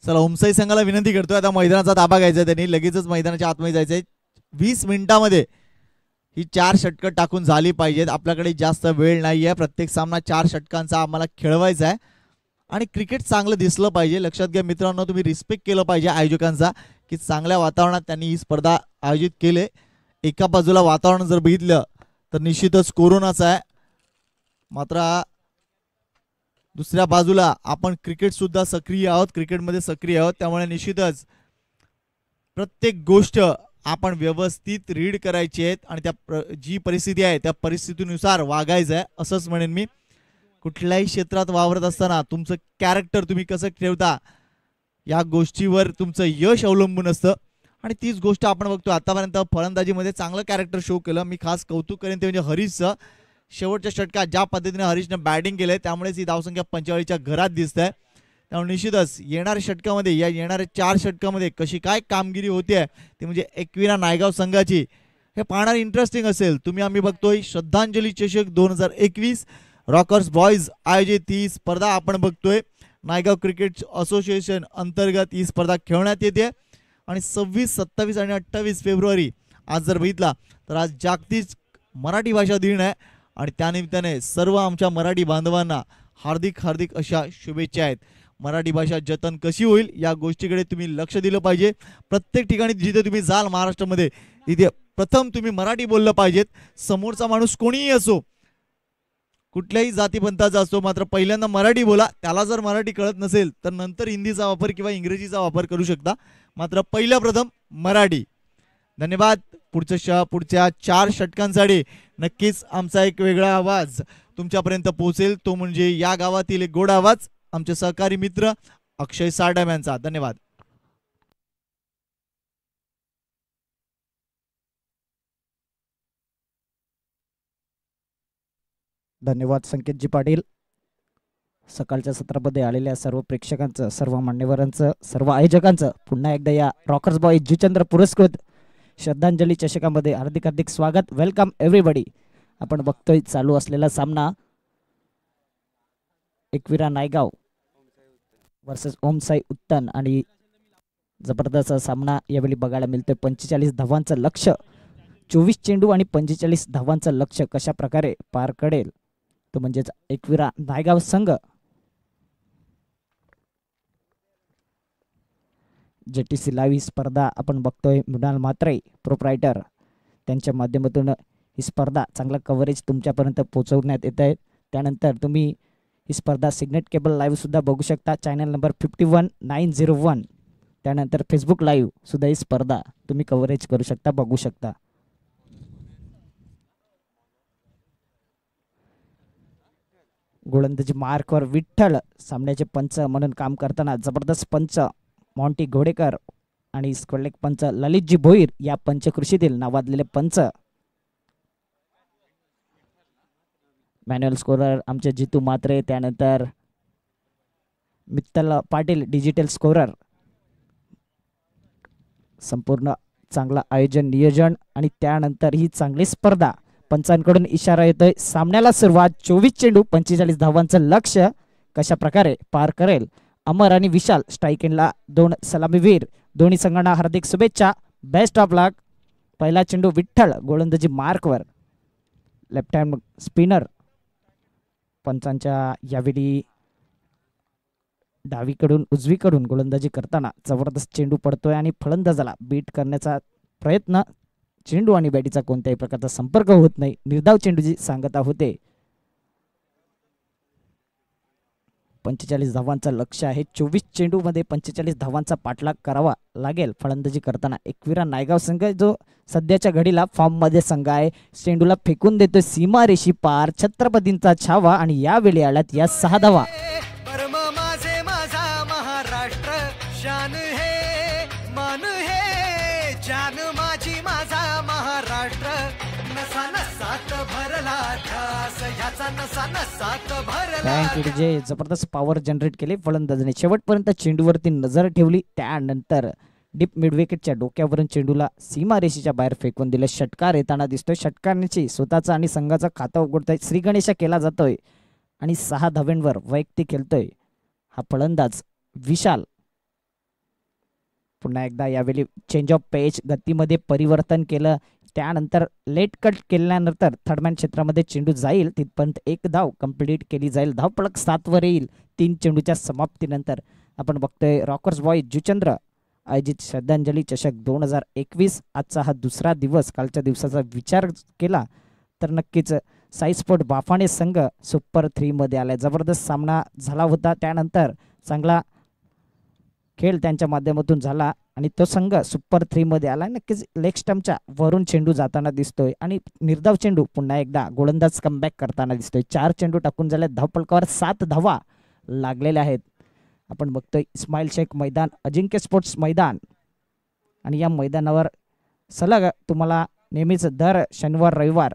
चला ओमसाई संघाला विनंती करतोय आता मैदानाचा ताबा घ्यायचा. त्यांनी लगेचच मैदानाच्या आतमध्ये जायचंय. 20 मिनिटांमध्ये ही 4 षटकं टाकून झाली पाहिजेत. आपल्याकडे जास्त वेळ नाहीये. प्रत्येक सामना 4 षटकांचा आम्हाला खेळवायचा आहे आणि क्रिकेट चांगलं दिसलं पाहिजे. लक्षात घ्या मित्रांनो तुम्ही रिस्पेक्ट केलं पाहिजे आयोजकांचा की चांगल्या वातावरणात त्यांनी ही स्पर्धा आयोजित केले. एका बाजूला वातावरण जर बघितलं तर निश्चितच कोरोनाचं आहे मात्र दुसऱ्या बाजूला आपण क्रिकेट सुद्धा सक्रिय आहोत. क्रिकेटमध्ये सक्रिय आहोत त्यामुळे निश्चितच प्रत्येक गोष्ट आपण व्यवस्थित रीड करायची आहेत आणि त्या जी परिस्थिती आहे त्या परिस्थितीनुसार वागायचं आहे असंच म्हणेन मी. कुठल्याही क्षेत्रात वावरत असताना तुमचं कॅरेक्टर तुम्ही कसं ठेवता या गोष्टीवर तुमचं यश अवलंबून असतं आणि तीच गोष्ट आपण बघतो आतापर्यंत फलंदाजीमध्ये चांगलं कॅरेक्टर शो केलं. मी खास कौतुक करेन ते म्हणजे हरीशचं. शेवटच्या षटकात ज्या पद्धतीने हरीशनं बॅटिंग केलंय त्यामुळेच ही धावसंख्या 45च्या घरात दिसते. त्यामुळे निश्चितच येणाऱ्या षटकामध्ये येणाऱ्या 4 षटकामध्ये कशी काय कामगिरी होते ते म्हणजे एकविरा नायगाव संघाची हे पाहणार इंटरेस्टिंग असेल. तुम्ही आम्ही बघतोय श्रद्धांजली चषक 2021 रॉकर्स बॉईज आयोजित ही स्पर्धा आपण बघतोय. नायगाव क्रिकेट असोसिएशन अंतर्गत ही स्पर्धा खेळण्यात येते आणि 26, 27 आणि 28 फेब्रुवारी आज जर बघितला तर आज जागतिक मराठी भाषा दिन आहे आणि त्यानिमित्ताने सर्व आमच्या मराठी बांधवांना हार्दिक हार्दिक अशा शुभेच्छा आहेत. मराठी भाषा जतन कशी होईल या गोष्टीकडे तुम्ही लक्ष दिलं पाहिजे. प्रत्येक ठिकाणी जिथे तुम्ही जाल महाराष्ट्रामध्ये तिथे प्रथम तुम्ही मराठी बोललं पाहिजेत. समोरचा माणूस कोणीही असो, कुठल्याही जातीपंथाचा असो, मात्र पहिल्यांदा मराठी बोला. त्याला जर मराठी कळत नसेल तर नंतर हिंदीचा वापर किंवा इंग्रजीचा वापर करू शकता, मात्र पहिल्या प्रथम मराठी. धन्यवाद. पुढच्या 4 षटकांसाठी नक्कीच आमचा एक वेगळा आवाज तुमच्यापर्यंत पोहोचेल. तो म्हणजे या गावातील एक गोड आवाज, आमचे सहकारी मित्र अक्षय साडम यांचा. धन्यवाद. धन्यवाद संकेतजी पाटील. सकाळच्या सत्रामध्ये आलेल्या सर्व प्रेक्षकांचं, सर्व मान्यवरांचं, सर्व आयोजकांचं पुन्हा एकदा या रॉकर्स बॉय जिचंद्र पुरस्कृत श्रद्धांजली चषकामध्ये हार्दिक हार्दिक स्वागत. Welcome everybody. आपण बघतोय चालू असलेला सामना एकविरा नायगाव वर्सेस ओमसाई उत्तन आणि जबरदस्त सामना यावेळी बघायला मिळतोय. 45 धावांचं लक्ष्य, 24 चेंडू आणि 45 धावांचं लक्ष्य कशा प्रकारे पार करेल तो म्हणजेच एकविरा नायगाव संघ. जेटीसी लाईव्ह स्पर्धा आपण बघतोय. मृणाल म्हात्रे प्रोप्रायटर त्यांच्या माध्यमातून ही स्पर्धा चांगला कव्हरेज तुमच्यापर्यंत पोहोचवण्यात येत आहे. त्यानंतर तुम्ही ही स्पर्धा सिग्नेट केबल लाईव्ह सुद्धा बघू शकता, चॅनल नंबर 51901. त्यानंतर फेसबुक लाईव्ह सुद्धा ही स्पर्धा तुम्ही कव्हरेज करू शकता, बघू शकता. गोलंदाजी मार्कवर विठ्ठल सामन्याचे पंच म्हणून काम करताना जबरदस्त पंच मॉन्टी घोडेकर आणि स्क्वेलेक पंच ललितजी भोईर या पंचकृषीतील नावाजलेले पंच. मॅन्युअल स्कोरर आमचे जितू मात्रे, त्यानंतर मित्तल पाटील डिजिटल स्कोरर. संपूर्ण चांगला आयोजन नियोजन आणि त्यानंतर ही चांगली स्पर्धा. पंचांकडून इशारा येतोय सामन्याला सुरुवात. 24 चेंडू 45 धावांचं लक्ष्य कशा प्रकारे पार करेल अमर आणि विशाल. स्ट्राईक एंडला 2 सलामीवीर. दोन्ही संघांना हार्दिक शुभेच्छा. बेस्ट ऑफ लक. पहिला चेंडू विठ्ठल गोलंदाजी मार्कवर. लेफ्ट हँड स्पिनर पंचांच्या यावेळी डावीकडून उजवीकडून गोलंदाजी करताना जबरदस्त चेंडू पडतोय आणि फलंदाजाला बीट करण्याचा प्रयत्न. चेंडू आणि बॅटीचा कोणत्याही प्रकारचा संपर्क होत नाही. निर्धाव चेंडूची सांगता होते. 45 धावांचा लक्ष्य आहे. 24 चेंडू मध्ये 45 धावांचा पाठलाग करावा लागेल फलंदाजी करताना. एकविरा नायगाव संघ जो सध्याच्या घडीला फॉर्म मध्ये संघ आहे. चेंडूला फेकून देतोय सीमारेषी पार. छत्रपतींचा छावा आणि यावेळी आल्यात या 6 धावा. शान हे मान हे जान माझी माझा महाराष्ट्र. नसा नसात भरला ध्यास ह्याचा नसा नसात भरला. जे जबरदस्त पॉवर जनरेट केले फलंदाजाने. शेवटपर्यंत चेंडूवरती नजर ठेवली. त्यानंतर डीप मिडविकेटच्या डोक्यावरून चेंडूला सीमारेषेच्या बाहेर फेकून दिलं. षटकार येताना दिसतोय. षटकारांची स्वतःचा आणि संघाचा खाता उघडतोय. श्रीगणेशा केला जातोय आणि 6 धाव्यांवर वैयक्तिक खेळतोय हा फलंदाज विशाल. पुन्हा एकदा यावेळी चेंज ऑफ पेच गतीमध्ये परिवर्तन केलं. त्यानंतर लेट कट केल्यानंतर थर्डमॅन क्षेत्रामध्ये चेंडू जाईल तिथपर्यंत 1 धाव कंप्लीट केली जाईल. धावफलक 7 वर येईल 3 चेंडूच्या समाप्तीनंतर. आपण बघतोय रॉकर्स बॉय जुचंद्र आयोजित श्रद्धांजली चषक 2021. आजचा हा दुसरा दिवस. कालच्या दिवसाचा विचार केला तर नक्कीच साई स्पोर्ट बाफाणे संघ सुपर 3 मध्ये आलाय. जबरदस्त सामना झाला होता. त्यानंतर चांगला खेळ त्यांच्या माध्यमातून झाला आणि तो संघ सुपर 3 मध्ये आला. नक्कीच लेग स्टंपच्या वरून चेंडू जाताना दिसतोय आणि निर्धाव चेंडू पुन्हा एकदा गोलंदाज कमबॅक करताना दिसतोय. 4 चेंडू टाकून झाले. धावफलकावर 7 धावा लागलेल्या आहेत. आपण बघतोय इस्माईल शेख मैदान, अजिंक्य स्पोर्ट्स मैदान आणि या मैदानावर सलग तुम्हाला नेहमीच दर शनिवार रविवार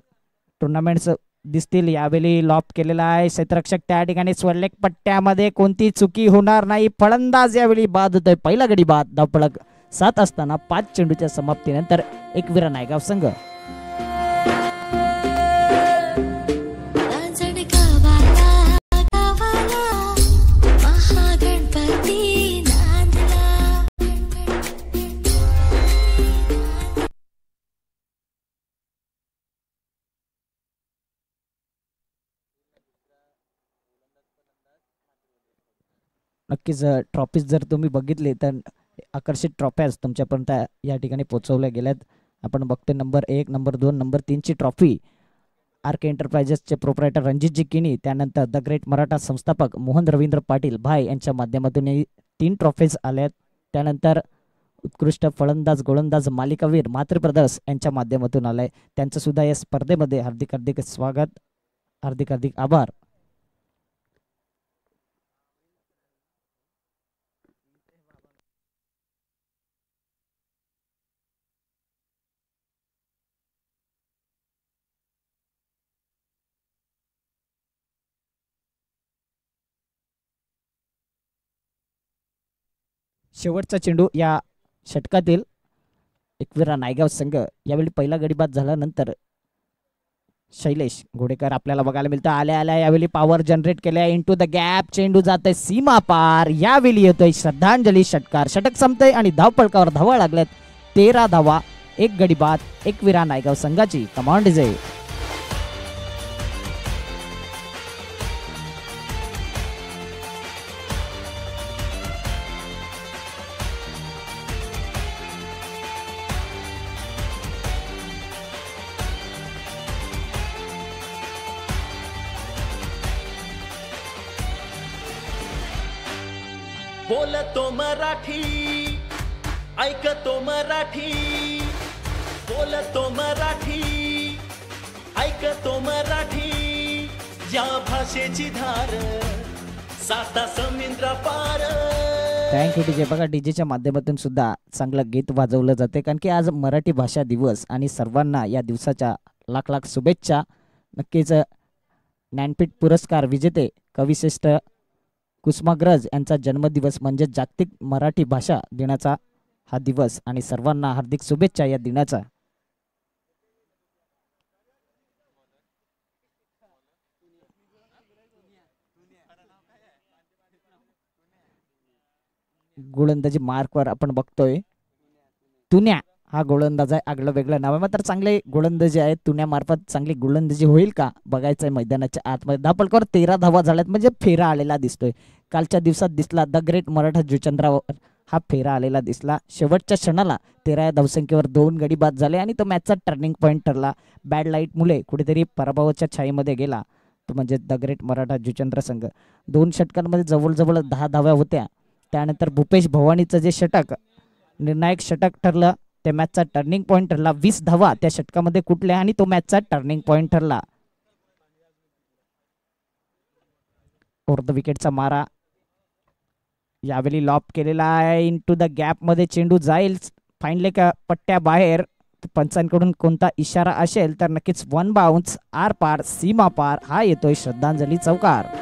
टुर्नामेंट्स दिसतील. यावेळी लॉप केलेला आहे क्षेत्ररक्षक त्या ठिकाणी स्वलेख पट्ट्यामध्ये कोणती चुकी होणार नाही. फलंदाज यावेळी बाद होतोय. पहिला गडी बाद. धावफलक 7 असताना 5 चेंडूच्या समाप्तीनंतर एकविरा नायगाव संघ. नक्कीच ट्रॉफीज जर तुम्ही बघितले तर आकर्षित ट्रॉफ्याच तुमच्यापर्यंत या ठिकाणी पोहोचवल्या गेल्यात. आपण बघतोय number 1, number 2, number 3ची trophy R के एंटरप्राइजेसचे प्रोप्रायटर रणजितजी किनी, त्यानंतर द ग्रेट मराठा संस्थापक मोहन रवींद्र पाटील भाई यांच्या माध्यमातून 3 ट्रॉफीज आल्यात. त्यानंतर उत्कृष्ट फलंदाज गोलंदाज मालिकावीर मातृ ब्रदर्स यांच्या माध्यमातून आलाय. त्यांचं सुद्धा या स्पर्धेमध्ये हार्दिक हार्दिक स्वागत, हार्दिक हार्दिक आभार. शेवटचा चेंडू या षटकातील एकविरा नायगाव संघ. यावेळी पहिला गडी बाद झाल्यानंतर शैलेश घोडेकर आपल्याला बघायला मिळतं. आल्या आल्या यावेळी पॉवर जनरेट केल्या. इंटू द गॅप चेंडू जातोय सीमा पार. यावेळी येतोय श्रद्धांजली षटकार. षटक संपतंय आणि धावफलकावर धावा लागल्यात. 13 धावा, 1 गडी बाद. एकविरा नायगाव संघाची कमांड जय. बोलतो मराठी, ऐकतो मराठी, बोलतो मराठी, ऐकतो मराठी, या भाषेची धार साता समुद्र पार. Thank you DJ. बघा डीजेच्या माध्यमातून सुद्धा चांगलं गीत वाजवलं जाते, कारण की आज मराठी भाषा दिवस आणि सर्वांना या दिवसाच्या लाख लाख शुभेच्छा. नक्कीच ज्ञानपीठ पुरस्कार विजेते कविश्रेष्ठ कुसुमाग्रज यांचा जन्मदिवस म्हणजे जागतिक मराठी भाषा दिनाचा हा दिवस आणि सर्वांना हार्दिक शुभेच्छा या दिनाचा. गोलंदाजी मार्कवर आपण बघतोय तुन्या हा गोलंदाज आहे. आगळं वेगळं नाव आहे, मात्र चांगले गोलंदाजी आहेत. तुण्यामार्फत चांगली गोलंदाजी होईल का बघायचंय मैदानाच्या आतमध्ये. धावफलकावर 13 धावा झाल्यात म्हणजे फेरा आलेला दिसतोय. कालच्या दिवसात दिसला द ग्रेट मराठा जुचंद्रावर हा फेरा आलेला दिसला. शेवटच्या क्षणाला 13 धावसंख्येवर 2 गडी बाद झाले आणि तो मॅचचा टर्निंग पॉईंट ठरला. बॅड लाईटमुळे कुठेतरी पराभवाच्या छायेमध्ये गेला तो म्हणजे द ग्रेट मराठा जुचंद्र संघ. 2 षटकांमध्ये जवळजवळ 10 धाव्या होत्या. त्यानंतर भूपेश भवानीचं जे षटक निर्णायक षटक ठरलं त्या मॅचचा टर्निंग पॉईंट ठरला. 20 धावा त्या षटकामध्ये कुठल्या आणि तो मॅचचा टर्निंग पॉईंट ठरला. अर्ध विकेटचा मारा यावेळी लॉप केलेला आहे. इनटू द गॅप मध्ये चेंडू जाईल फाईन लेग पट्ट्या बाहेर. पंचांकडून कोणता इशारा असेल तर नक्कीच 1 बाउन्स आर पार सीमा पार. हा येतोय श्रद्धांजली चौकार.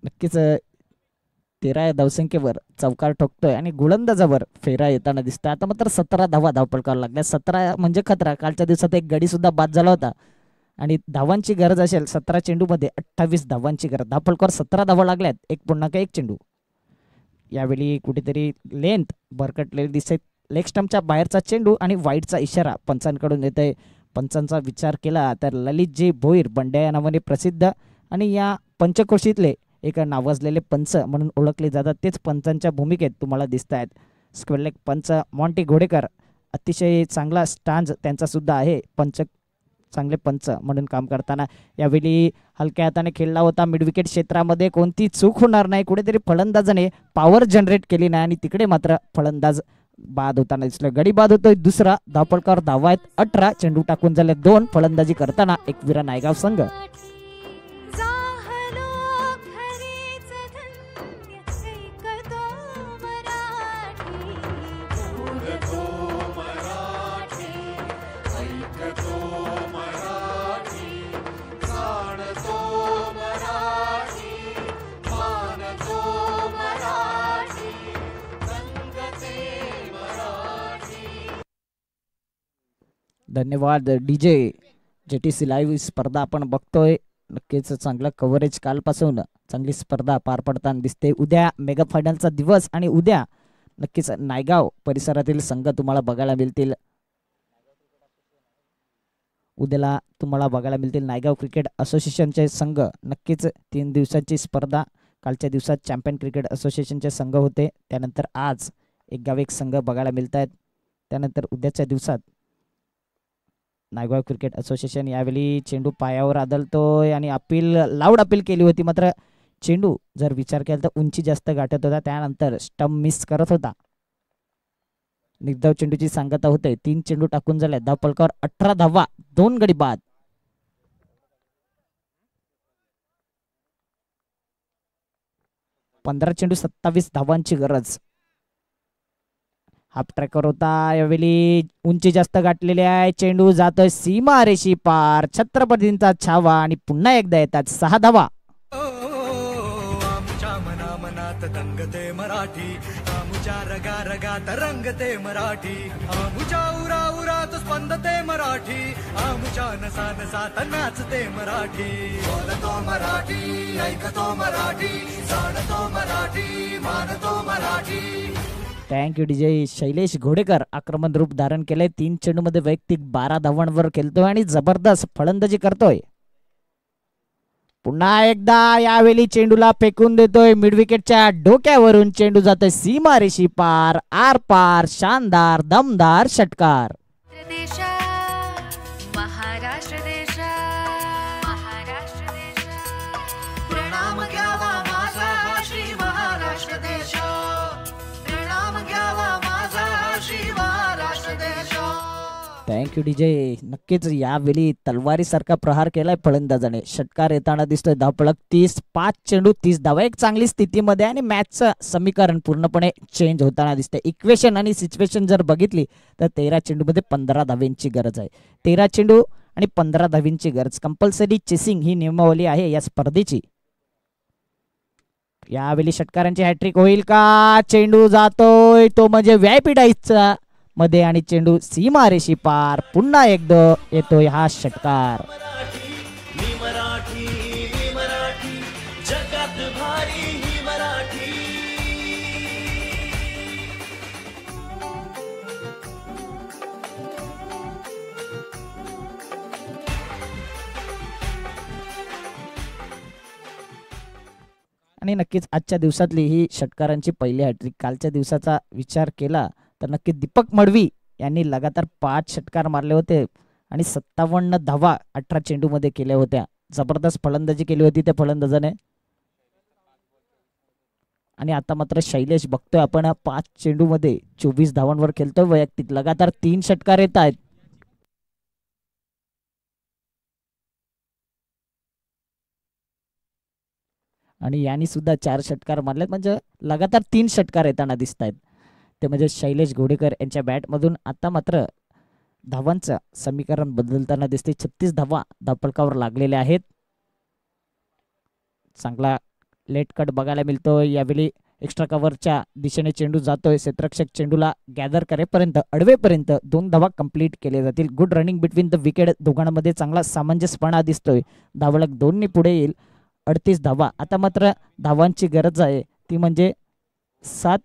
नक्कीच 13 धावसंख्येवर चौकार ठोकतोय आणि गोलंदाजावर फेरा येताना दिसतोय. आता मात्र 17 धावा धावफलकावर लागल्या. 17 म्हणजे खतरा. कालच्या दिवसात एक गडी सुद्धा बाद झाला होता आणि धावांची गरज असेल 17 चेंडूमध्ये 28 धावांची गरज. धावफलकावर 17 धावा लागल्यात. 1.1 चेंडू. यावेळी कुठेतरी लेंथ भरकटलेली दिसते. लेग स्टंपच्या बाहेरचा चेंडू आणि वाईडचा इशारा पंचांकडून येतोय. पंचांचा विचार केला तर ललितजी भोईर बंड्या या नावाने प्रसिद्ध आणि या पंचक्रोशीतले एक नावाजलेले पंच म्हणून ओळखले जातात. तेच पंचांच्या भूमिकेत तुम्हाला दिसत आहेत. स्क्वेअर लेग पंच मॉन्टी घोडेकर अतिशय चांगला स्टांज त्यांचा सुद्धा आहे. पंच चांगले पंच म्हणून काम करताना. यावेळी हलक्या हाताने खेळला होता मिड विकेट क्षेत्रामध्ये, कोणती चूक होणार नाही. कुठेतरी फलंदाजाने पॉवर जनरेट केली नाही आणि तिकडे मात्र फलंदाज बाद होताना दिसलं. गडी बाद होतोय दुसरा. धावपळकावर धावा आहेत 18. चेंडू टाकून झाले 2. फलंदाजी करताना एकविरा नायगाव संघ. धन्यवाद डीजे. JTC लाईव्ह स्पर्धा आपण बघतोय. नक्कीच चांगलं कव्हरेज कालपासून चांगली स्पर्धा पार पडताना दिसते. उद्या मेगा फायनलचा दिवस आणि उद्या नक्कीच नायगाव परिसरातील संघ तुम्हाला बघायला मिळतील. उद्याला तुम्हाला बघायला मिळतील नायगाव क्रिकेट असोसिएशनचे संघ. नक्कीच 3 दिवसांची स्पर्धा. कालच्या दिवसात चॅम्पियन क्रिकेट असोसिएशनचे संघ होते, त्यानंतर आज एक गाव एक संघ बघायला मिळत आहेत. त्यानंतर उद्याच्या दिवसात नायगाव क्रिकेट असोसिएशन. यावेळी चेंडू पायावर आदळतोय आणि लाऊड अपील केली होती, मात्र चेंडू जर विचार केला तर उंची जास्त गाठत होता, त्यानंतर स्टंप मिस करत होता. निर्धाव चेंडूची सांगता होते. 3 चेंडू टाकून झाले. धावपळकावर 18 धावा, 2 गडी बाद. पंधरा चेंडू 27 धावांची गरज. हाफ ट्रॅकर होता. यावेळी उंची जास्त गाठलेली आहे. चेंडू जातोय सीमा रेषी पार. छत्रपतींचा छावा आणि पुन्हा एकदा येतात 6 धावा. आमच्या मना मनात दंगते मराठी, आमच्या रगा रगात रंगते मराठी, आमच्या उरा उरात स्पंदते मराठी, आमच्या नसा नसात नाचते मराठी. बोलतो मराठी, ऐकतो मराठी, जाणतो मराठी, मानतो मराठी. Thank you DJ. शैलेश घोडेकर आक्रमण रूप धारण केलंय. 3 चेंडूमध्ये वैयक्तिक 12 धावांवर खेळतोय आणि जबरदस्त फलंदाजी करतोय. पुन्हा एकदा यावेळी चेंडूला फेकून देतोय मिड विकेटच्या डोक्यावरून. चेंडू जातोय सीमा रेषी पार, आर पार. शानदार दमदार षटकार. देशा महाराष्ट्र देशा, महाराष्ट्र देशा प्रणाम घ्यावा माझा श्री महाराष्ट्र देश, प्रणाम घ्यावा माझा श्री महाराष्ट्र देश. Thank you DJ. नक्कीच यावेळी तलवारीसारखा प्रहार केलाय फलंदाजाने. षटकार येताना दिसतोय. धावपळक 30. 5 चेंडू 30 धावा. एक चांगली स्थितीमध्ये आणि मॅचचं समीकरण पूर्णपणे चेंज होताना दिसतंय. इक्वेशन आणि सिच्युएशन जर बघितली तर 13 चेंडूमध्ये 15 धाव्यांची गरज आहे. 13 चेंडू आणि 15 धाव्यांची गरज. कंपल्सरी चेसिंग ही नियमावली आहे या स्पर्धेची. यावेळी षटकारांची हॅट्रिक होईल का? चेंडू जातोय तो म्हणजे व्हीआयपी डाईसचा मध्ये आणि चेंडू सीमा रेषी पार. पुन्हा एकदा येतोय हा षटकार. मी मराठी, मी मराठी, जगात भारी ही मराठी. आणि नक्कीच आजच्या दिवसातली ही षटकारांची पहिली हॅट्रिक. कालच्या दिवसाचा विचार केला तर नक्की दीपक मडवी यांनी लगातार 5 षटकार मारले होते आणि 57 धावा 18 चेंडूमध्ये केल्या होत्या. जबरदस्त फलंदाजी केली होती त्या फलंदाजाने. आणि आता मात्र शैलेश बघतोय आपण 5 चेंडूमध्ये 24 धावांवर खेळतोय वैयक्तिक. लगातार 3 षटकार येत आहेत. आणि यांनी सुद्धा 4 षटकार मारलेत, म्हणजे लगातार 3 षटकार येताना दिसत आहेत. ते म्हणजे शैलेश घोडेकर यांच्या बॅटमधून. आता मात्र धावांचं समीकरण बदलताना दिसते. 36 धावा धावपळकावर लागलेल्या आहेत. चांगला लेट कट बघायला मिळतो. यावेळी एक्स्ट्रा कव्हरच्या दिशेने चेंडू जातोय. क्षेत्ररक्षक चेंडूला गॅदर करेपर्यंत अडवेपर्यंत 2 धावा कंप्लीट केले जातील. Good running between the wicket. दोघांमध्ये चांगला सामंजस्यपणा दिसतोय. धावलक 2 पुढे येईल. 38 धावा. आता मात्र धावांची गरज आहे, ती म्हणजे 7.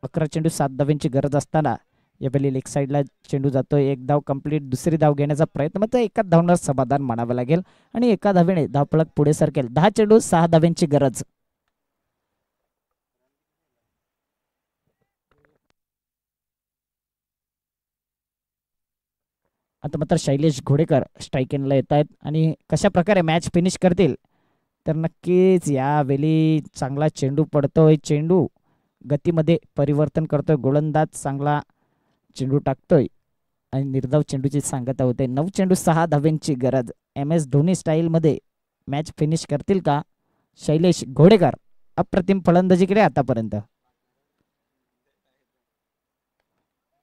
अकरा चेंडू 7 धावांची गरज असताना यावेळी लेग साईडला चेंडू जातोय. 1 धाव कंप्लीट. दुसरी धाव घेण्याचा प्रयत्न, मात्र एका धावणार समाधान मानावं लागेल आणि एका धावेने धावपळक पुढे सरकेल. 10 चेंडू 6 धावांची गरज. आता मात्र शैलेश घोडेकर स्ट्राईकिंगला येत आहेत आणि कशा प्रकारे मॅच फिनिश करतील तर नक्कीच यावेळी चांगला चेंडू पडतोय. चेंडू गतीमध्ये परिवर्तन करतोय. गोलंदाज चांगला चेंडू टाकतोय आणि निर्धाव चेंडूची सांगता होते. 9 चेंडू 6 धाव्यांची गरज. MS धोनी स्टाईलमध्ये मॅच फिनिश करतील का शैलेश घोडेकर? अप्रतिम फलंदाजी केली आतापर्यंत.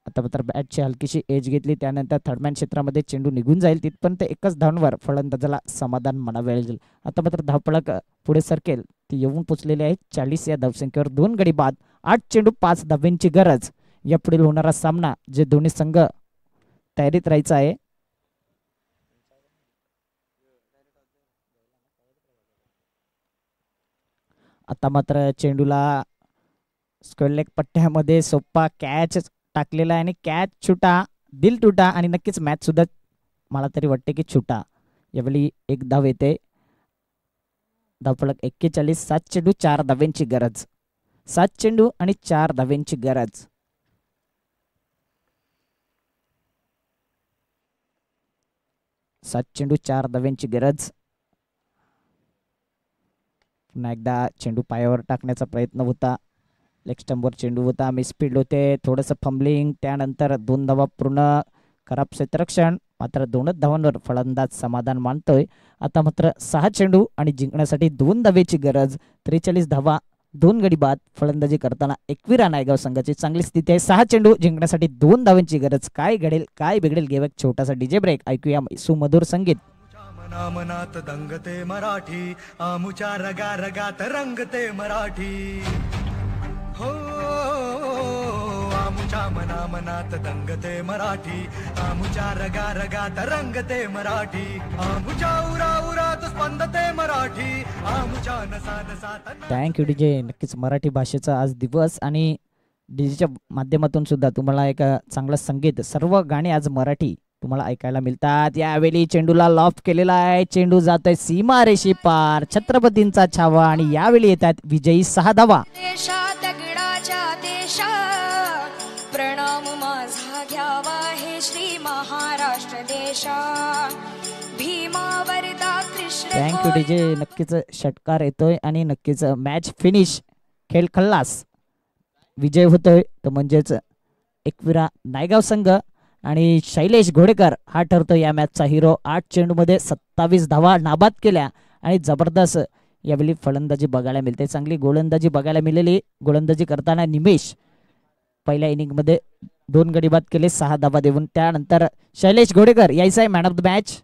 आता मात्र बॅटची हलकीशी एज घेतली त्यानंतर थर्डमॅन क्षेत्रामध्ये चेंडू निघून जाईल. तिथपर्यंत एकच धावांवर फलंदाजाला समाधान मानावे लागेल. आता मात्र धावफलक पुढे सरकेल ती येऊन पोचलेली आहे 40 या धावसंख्येवर. 2 गडी बाद. 8 चेंडू 5 धाव्यांची गरज. यापुढील होणारा सामना जे दोन्ही संघ तयारीत राहायचा आहे. आता मात्र चेंडूला स्क्वेअर लेग पट्ट्यामध्ये सोपा कॅच टाकलेला आहे आणि कॅच छुटा दिल तुटा आणि नक्कीच मॅच सुद्धा मला तरी वाटते की छुटा. यावेळी एक धाव येते. धावफलक 41. 7 चेंडू 4 धाव्यांची गरज. 7 चेंडू आणि 4 धाव्यांची गरज. सात चेंडू 4 धाव्यांची गरज. पुन्हा एकदा चेंडू पायावर टाकण्याचा प्रयत्न होता. लेग स्टंपवर चेंडू होता. मिसफील्ड होते. थोडंसं फंबलिंग त्यानंतर 2 धावा पूर्ण. खराब क्षेत्ररक्षण. मात्र 2च धावांवर फलंदाज समाधान मानतोय. आता मात्र 6 चेंडू आणि जिंकण्यासाठी 2 धावेची गरज. 43 धावा 2 गडी बाद. फलंदाजी करताना एकविरा नायगाव संघाची चांगली स्थिती आहे. 6 चेंडू जिंकण्यासाठी 2 धावांची गरज. काय घडेल काय बिघडेल घेऊ एक छोटासा डीजे ब्रेक. ऐकूया सुमधुर संगीत. मनात दंगते मराठी आमुच्या रगा रगात रंगते मराठी हो आमुच्या मनात दंगते मराठी आमुच्या रगा रगात रंगते मराठी आमुच्या उरा उरात स्पंदते मराठी आमुच्या नसा नसात. Thank you DJ. नक्कीच मराठी भाषेचा आज दिवस आणि डीजेच्या माध्यमातून सुद्धा तुम्हाला एक चांगलं संगीत सर्व गाणी आज मराठी तुम्हाला ऐकायला मिळतात. यावेळी चेंडूला लॉफ्ट केलेला आहे. चेंडू जातोय सीमा रेषे पार. छत्रपतींचा छावा आणि यावेळी येतात विजयी 6 धावा. प्रणाम माझा घ्यावा हे श्री महाराष्ट्र देशा भीमावरदा कृष्ण. Thank you DJ. नक्कीच षटकार येतोय आणि नक्कीच मॅच फिनिश खेळ खल्लास विजय होतोय तो म्हणजेच एकविरा नायगाव संघ आणि शैलेश घोडेकर हा ठरतो या मॅचचा हिरो. 8 चेंडूमध्ये 27 धावा नाबाद केल्या आणि जबरदस्त यावेळी फलंदाजी बघायला मिळते. चांगली गोलंदाजी बघायला मिळाली. गोलंदाजी करताना निमेश पहिल्या इनिंगमध्ये 2 गडी बाद केले 6 धावा देऊन. त्यानंतर शैलेश घोडेकर यायचा आहे मॅन ऑफ द मॅच.